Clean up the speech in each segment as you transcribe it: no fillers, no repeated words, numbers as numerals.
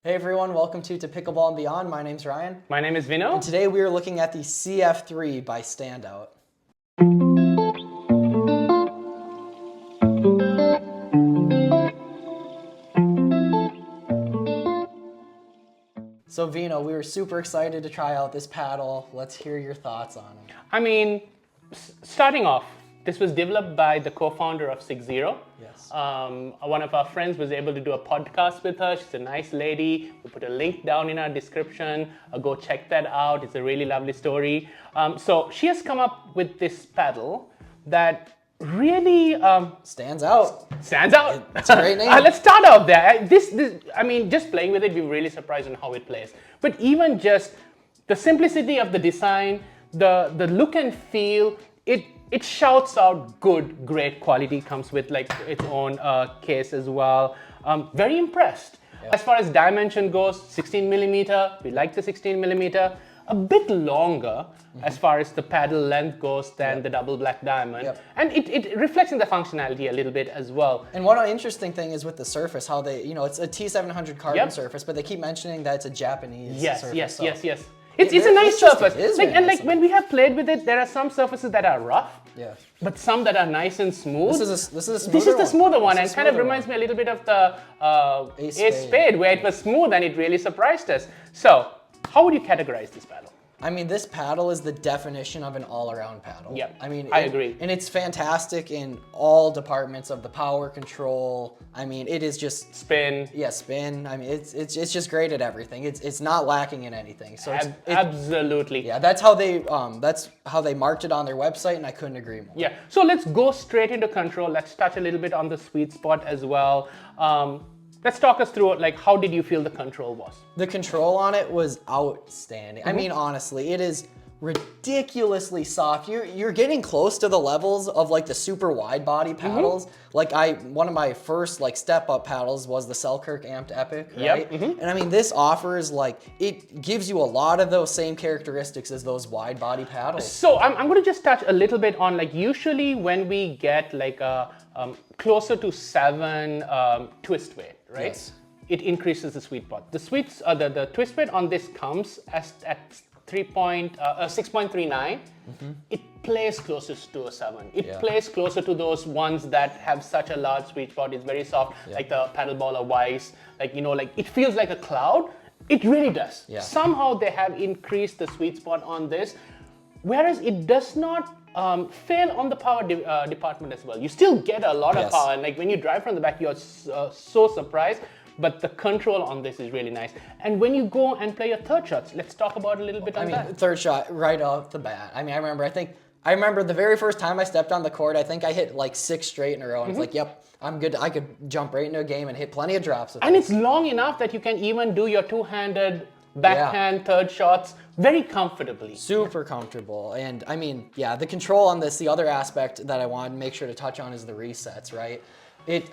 Hey everyone, welcome to Pickleball and Beyond. My name's Ryan. My name is Vino. And today we are looking at the CF3 by Standout. So Vino, we were super excited to try out this paddle. Let's hear your thoughts on it. I mean, starting off, this was developed by the co-founder of 60. Yes. One of our friends was able to do a podcast with her. She's a nice lady. We put a link down in our description. Go check that out. It's a really lovely story. So she has come up with this paddle that really stands out. Stands out. It's a great name. Let's start out there. I mean, just playing with it, we were really surprised on how it plays. But even just the simplicity of the design, the look and feel, it shouts out good, great quality. Comes with like its own case as well. Very impressed. Yeah. As far as dimension goes, 16 millimeter. We like the 16 millimeter. A bit longer as far as the paddle length goes than the double black diamond. Yep. And it reflects in the functionality a little bit as well. And one interesting thing is with the surface, how they, it's a T700 carbon surface, but they keep mentioning that it's a Japanese surface. Yes. It's a nice surface. Like, when we have played with it, there are some surfaces that are rough, but some that are nice and smooth. This is the smoother one, and kind of reminds me a little bit of the Ace Spade, where it was smooth and it really surprised us. So, how would you categorize this paddle? I mean, this paddle is the definition of an all-around paddle. Yeah, I agree. And it's fantastic in all departments of the power control. I mean, it is just spin. Yeah, spin. I mean, it's just great at everything. It's not lacking in anything. So absolutely. Yeah, that's how they marked it on their website, and I couldn't agree more. Yeah. So let's go straight into control. Let's touch a little bit on the sweet spot as well. Let's talk us through like how did you feel the control was? The control on it was outstanding. I mean, honestly, it is ridiculously soft. You're getting close to the levels of like the super wide body paddles. Like one of my first like step up paddles was the Selkirk Amped Epic, right? And I mean, this offers it gives you a lot of those same characteristics as those wide body paddles. So I'm going to just touch a little bit on like usually when we get like a closer to 7 twist weight, right? Yes. It increases the sweet spot. The twist weight on this comes at 6.39. It plays closest to a 7. It plays closer to those ones that have such a large sweet spot. It's very soft, like the paddleball or Vice. Like it feels like a cloud. It really does. Yeah. Somehow they have increased the sweet spot on this, whereas it does not fail on the power department as well. You still get a lot of power, and like when you drive from the back, you're so surprised. But the control on this is really nice. And when you go and play your third shots, let's talk about a little bit on that. Third shot right off the bat. I mean, I remember the very first time I stepped on the court, I think I hit like 6 straight in a row. And it's like, yep, I'm good. I could jump right into a game and hit plenty of drops. And it's long enough that you can even do your two-handed backhand third shots very comfortably. Super comfortable. And I mean, the control on this, the other aspect that I wanted to make sure to touch on is the resets, right? It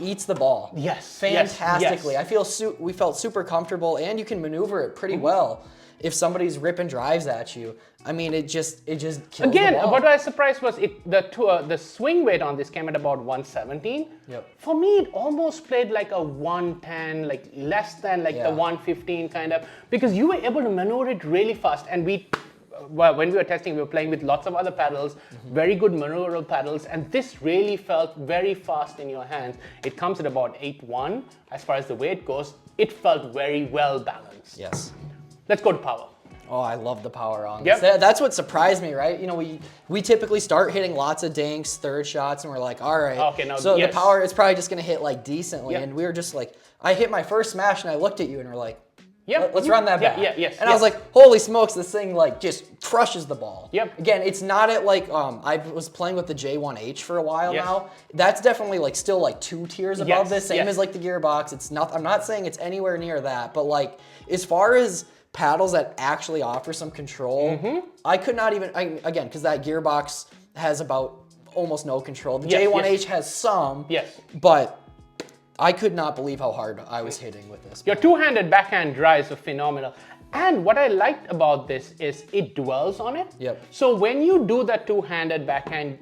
eats the ball. Yes. Fantastically. Yes. We felt super comfortable, and you can maneuver it pretty well. If somebody's ripping drives at you, I mean, it just kills Again, the ball. what I was surprised was the swing weight on this came at about 117. Yep. For me, it almost played like a 110, like less than like the 115 kind of, because you were able to maneuver it really fast. And when we were testing, we were playing with lots of other paddles, very good maneuverable paddles, and this really felt very fast in your hands. It comes at about 8.1 as far as the weight goes. It felt very well balanced. Yes. Let's go to power. Oh, I love the power on this. That's what surprised me, right? We typically start hitting lots of dinks, third shots, and we're like, all right. Okay, now, so the power is probably just going to hit like decently. And we were just like, I hit my first smash and I looked at you and we're like, let's run that back. And I was like, holy smokes, this thing like just crushes the ball. Again, it's not at like, I was playing with the J1H for a while now. That's definitely like still like 2 tiers above this, same as like the gearbox. It's not, I'm not saying it's anywhere near that, but like as far as paddles that actually offer some control, I could not even, again, because that gearbox has about almost no control. The J1H has some, but I could not believe how hard I was hitting with this. Your two-handed backhand drives are phenomenal. And what I liked about this is it dwells on it. So when you do that two-handed backhand,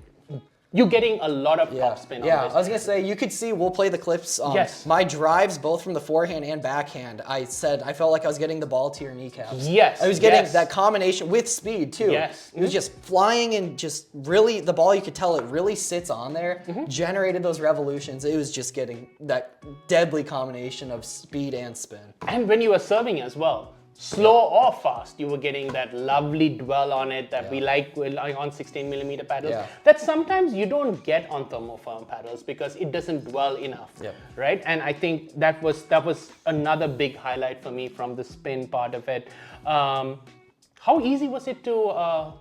you're getting a lot of topspin on this. Yeah, I was going to say, you could see, we'll play the clips. Yes. My drives, both from the forehand and backhand, I felt like I was getting the ball to your kneecaps. Yes. I was getting that combination with speed, too. Yes. It was just flying and just really, the ball, you could tell it really sits on there, generated those revolutions. It was just getting that deadly combination of speed and spin. And when you were serving as well, slow or fast, you were getting that lovely dwell on it that we like on 16mm paddles. That sometimes you don't get on thermoform paddles because it doesn't dwell enough, right? And I think that was another big highlight for me from the spin part of it. How easy was it to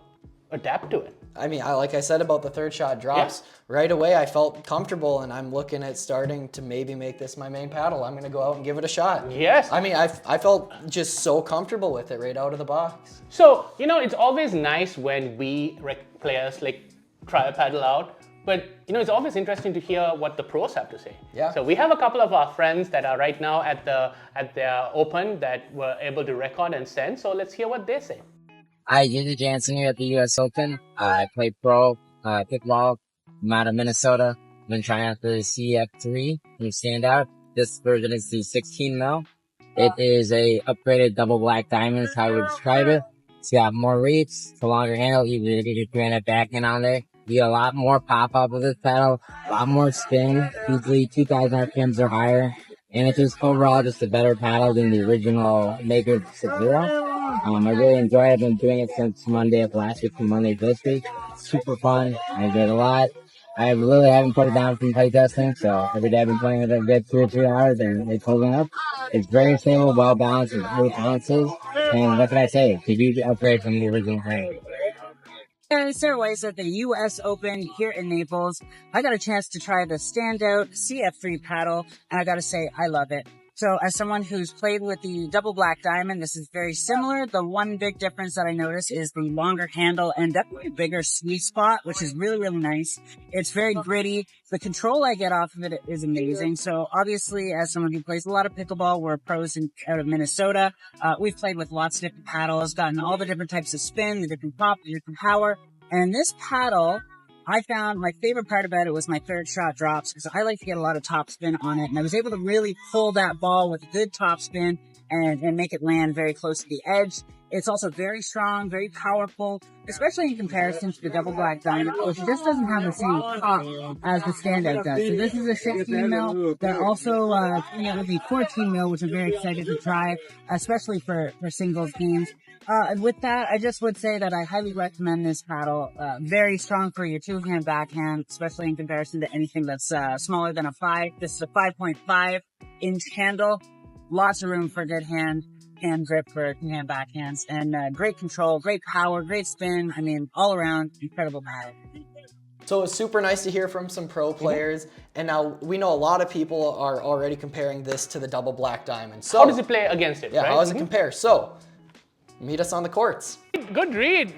adapt to it? I mean, like I said about the third shot drops, right away I felt comfortable, and I'm looking at starting to maybe make this my main paddle. I'm going to go out and give it a shot. Yes. I mean, I felt just so comfortable with it right out of the box. So, you know, it's always nice when we players like try a paddle out, but you know, it's always interesting to hear what the pros have to say. Yeah. So we have a couple of our friends that are right now at their open that were able to record and send. So let's hear what they say. Hi, Junior Jansen here at the U.S. Open. I play pro pickleball. I'm out of Minnesota. I've been trying out the CF3 from Standout. This version is the 16 mil. It is a upgraded double black diamond, is how I would describe it. It's got more reach, it's a longer handle, even if you get your granite backhand on there. You get a lot more pop up with this paddle, a lot more spin, usually 2,000 RPMs or higher. And it's just overall just a better paddle than the original Maker Sub-Zero. I really enjoy it. I've been doing it since Monday of last week from Monday of this week. It's super fun. I enjoy it a lot. I literally haven't put it down from playtesting, so every day I've been playing it a good 2 or 3 hours, and it's holding up. It's very stable, well balanced, with 8 ounces. And what can I say? It's a huge upgrade from the original frame. It's Sarah Weiss at the U.S. Open here in Naples. I got a chance to try the Standout CF3 paddle, and I gotta say, I love it. So as someone who's played with the double black diamond, this is very similar. The one big difference that I noticed is the longer handle and definitely a bigger sweet spot, which is really, really nice. It's very gritty. The control I get off of it is amazing. So obviously, as someone who plays a lot of pickleball, we're pros out of Minnesota. We've played with lots of different paddles, gotten all the different types of spin, the different pop, the different power. And this paddle, I found my favorite part about it was my third shot drops, because I like to get a lot of top spin on it. And I was able to really pull that ball with good top spin and make it land very close to the edge. It's also very strong, very powerful, especially in comparison to the double black diamond, which just doesn't have the same pop as the Standout does. So this is a 16 mil. They're also coming out with the 14 mil, which I'm very excited to try, especially for singles games. And with that, I just would say that I highly recommend this paddle. Very strong for your two-hand backhand, especially in comparison to anything that's smaller than a 5. This is a 5.5 inch handle. Lots of room for good hand grip for two-hand backhands. And great control, great power, great spin. I mean, all around, incredible paddle. So it's super nice to hear from some pro players, and now we know a lot of people are already comparing this to the double black diamond. So how does it play against it? Yeah, right? How does it compare? So meet us on the courts. Good read.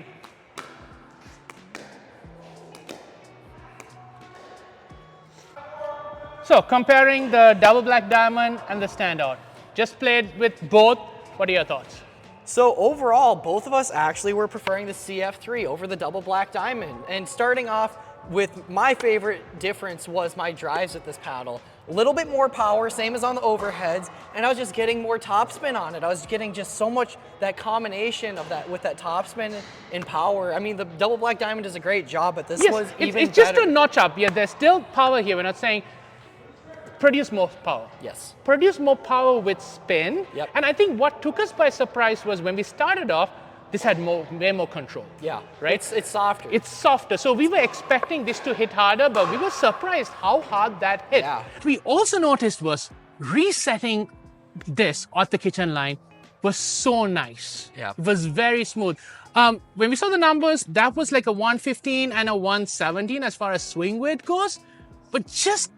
So comparing the double black diamond and the Standout. Just played with both. What are your thoughts? So overall, both of us actually were preferring the CF3 over the double black diamond. And starting off with my favorite difference was my drives with this paddle. A little bit more power, same as on the overheads, and I was just getting more topspin on it. I was getting just so much that combination of that with that topspin and power. I mean, the double black diamond does a great job, but this was even better. It's just a notch up. Yeah, there's still power here. We're not saying produce more power. Yes. Produce more power with spin. Yep. And I think what took us by surprise was when we started off, this had way more control. Yeah, right? It's softer. It's softer. So we were expecting this to hit harder, but we were surprised how hard that hit. Yeah. What we also noticed was resetting this at the kitchen line was so nice. Yeah. It was very smooth. When we saw the numbers, that was like a 115 and a 117 as far as swing weight goes. But just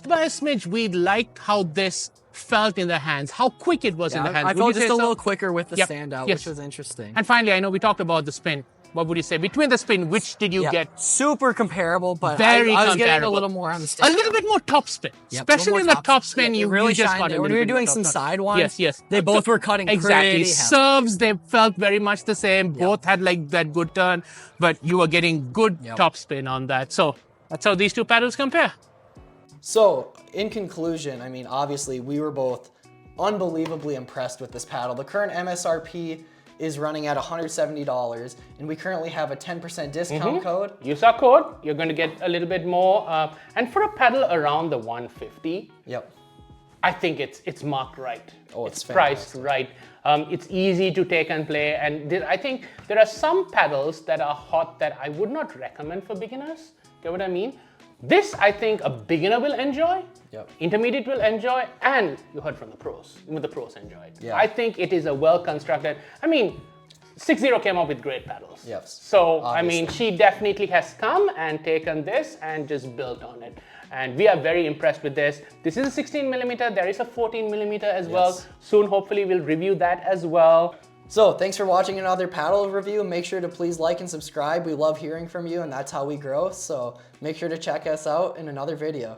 by a smidge, we liked how this felt in the hands, how quick it was in the hands. I felt just a little quicker with the Standout, which was interesting. And finally, I know we talked about the spin. What would you say? Between the spin, which did you get? Super comparable, but Very I was comparable. getting a little more on the Standout. A little bit more top spin. Yep, Especially in the top spin, you really just got it. When we were doing some side ones, yes. They both were cutting exactly. pretty heavy. Serves, they felt very much the same. Both had like that good turn, but you were getting good top spin on that. So That's how these two paddles compare. So, in conclusion, I mean, obviously, we were both unbelievably impressed with this paddle. The current MSRP is running at $170, and we currently have a 10% discount code. Use our code, you're going to get a little bit more. And for a paddle around the 150, yep, I think it's marked right. Oh, it's priced right. It's easy to take and play, and I think there are some paddles that are hot that I would not recommend for beginners. Get what I mean? This, I think, a beginner will enjoy, intermediate will enjoy, and you heard from the pros. Even the pros enjoy it. Yeah. I think it is a well-constructed, I mean, 6-0 came up with great paddles. Yes. So, obviously. I mean, she definitely has come and taken this and just built on it. And we are very impressed with this. This is a 16mm, there is a 14mm as well. Soon, hopefully, we'll review that as well. So, thanks for watching another paddle review. Make sure to please like and subscribe. We love hearing from you, and that's how we grow. So, make sure to check us out in another video.